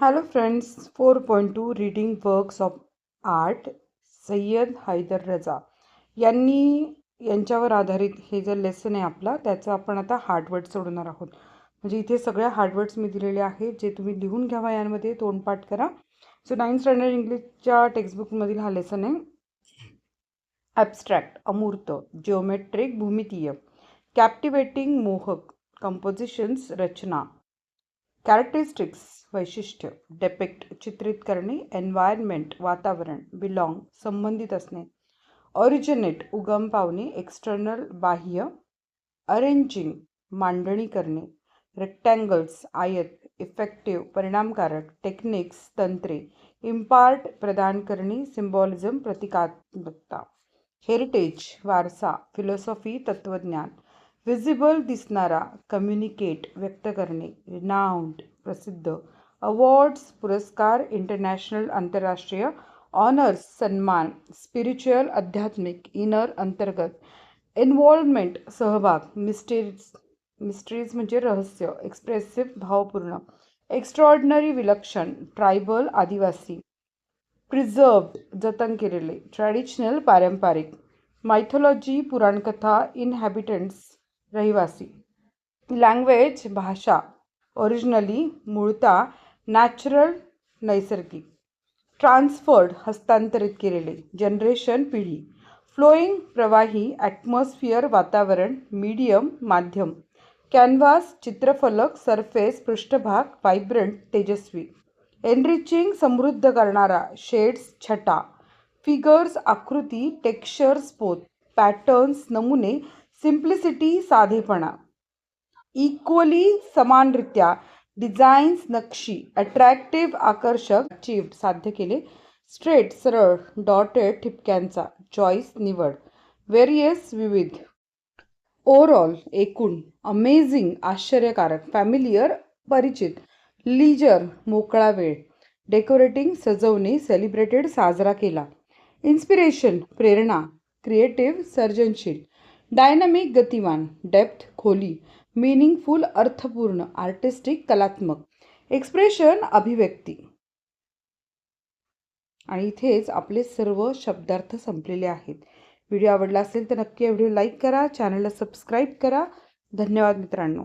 Hello friends, 4.2 reading works of art Syed Haider Raza यांच्यावर आधारित हे जे लेसन आहे आपला, त्याचं आपण आता हार्डवर्ड सोडवणार आहोत. म्हणजे इथे सगळ्या हार्डवर्ड्स मी दिलेले आहेत, जे तुम्ही लिहून घ्यावा, यांमध्ये तोंडपाठ करा. सो 9th स्टँडर्ड इंग्लिशच्या टेक्स्टबुकमधील हा लेसन आहे. ॲब्स्ट्रॅक्ट अमूर्त, जिओमेट्रिक भूमितीय, कॅप्टिवेटिंग मोहक, कंपोजिशन्स रचना, कॅरेक्टरिस्टिक्स वैशिष्ट्य, डेपिक्ट चित्रित करणे, एन्व्हायरमेंट वातावरण, बिलॉंग संबंधित असणे, ऑरिजिनेट उगम पावणे, एक्सटर्नल बाह्य, अरेंजिंग मांडणी करणे, रेक्टँगल्स आयत, इफेक्टिव्ह परिणामकारक, टेक्निक्स तंत्रे, इम्पार्ट प्रदान करणे, सिम्बॉलिझम प्रतिकात्मकता, हेरिटेज वारसा, फिलॉसॉफी तत्वज्ञान, विजिबल दिसणारा, कम्युनिकेट व्यक्त करणे, रिनाउंड प्रसिद्ध, अवॉर्ड्स पुरस्कार, इंटरनॅशनल आंतरराष्ट्रीय, ऑनर्स सन्मान, स्पिरिच्युअल आध्यात्मिक, इनर अंतर्गत, इन्व्हॉल्वमेंट सहभाग, मिस्ट्रीज म्हणजे रहस्य, एक्सप्रेसिव्ह भावपूर्ण, एक्स्ट्रॉर्डनरी विलक्षण, ट्रायबल आदिवासी, प्रिझर्व्ड जतन केलेले, ट्रॅडिशनल पारंपरिक, मायथॉलॉजी पुराणकथा, इनहॅबिटंट्स रहिवासी, लँग्वेज भाषा, ओरिजिनली मूळता, नॅचरल नैसर्गिक, ट्रान्सफर्ड हस्तांतरित केलेले, जनरेशन पिढी, फ्लोईंग प्रवाही, ॲटमॉस्फिअर वातावरण, मीडियम माध्यम, कॅनव्हास चित्रफलक, सरफेस पृष्ठभाग, व्हायब्रंट तेजस्वी, एनरिचिंग समृद्ध करणारा, शेड्स छटा, फिगर्स आकृती, टेक्स्चर्स पोत, पॅटर्न्स नमुने, सिम्प्लिसिटी साधेपणा, इक्वली समानरित्या, डिझाईन्स नक्षी, अट्रॅक्टिव्ह आकर्षक, अचीव्ड साध्य केले, स्ट्रेट सरळ, डॉटेड ठिपक्यांचा, चॉईस निवड, व्हेरियस विविध, ओव्हरऑल एकूण, अमेझिंग आश्चर्यकारक, फॅमिलियर परिचित, लीजर मोकळा वेळ, डेकोरेटिंग सजवणे, सेलिब्रेटेड साजरा केला, इन्स्पिरेशन प्रेरणा, क्रिएटिव्ह सर्जनशील, डायनामिक गतिमान, डेप्थ खोली, मीनिंगफुल अर्थपूर्ण, आर्टिस्टिक कलात्मक, एक्सप्रेशन अभिव्यक्ती. आणि इथेच आपले सर्व शब्दार्थ संपलेले आहेत. व्हिडिओ आवडला असेल तर नक्की व्हिडिओ लाईक करा, चॅनलला सबस्क्राईब करा. धन्यवाद मित्रांनो.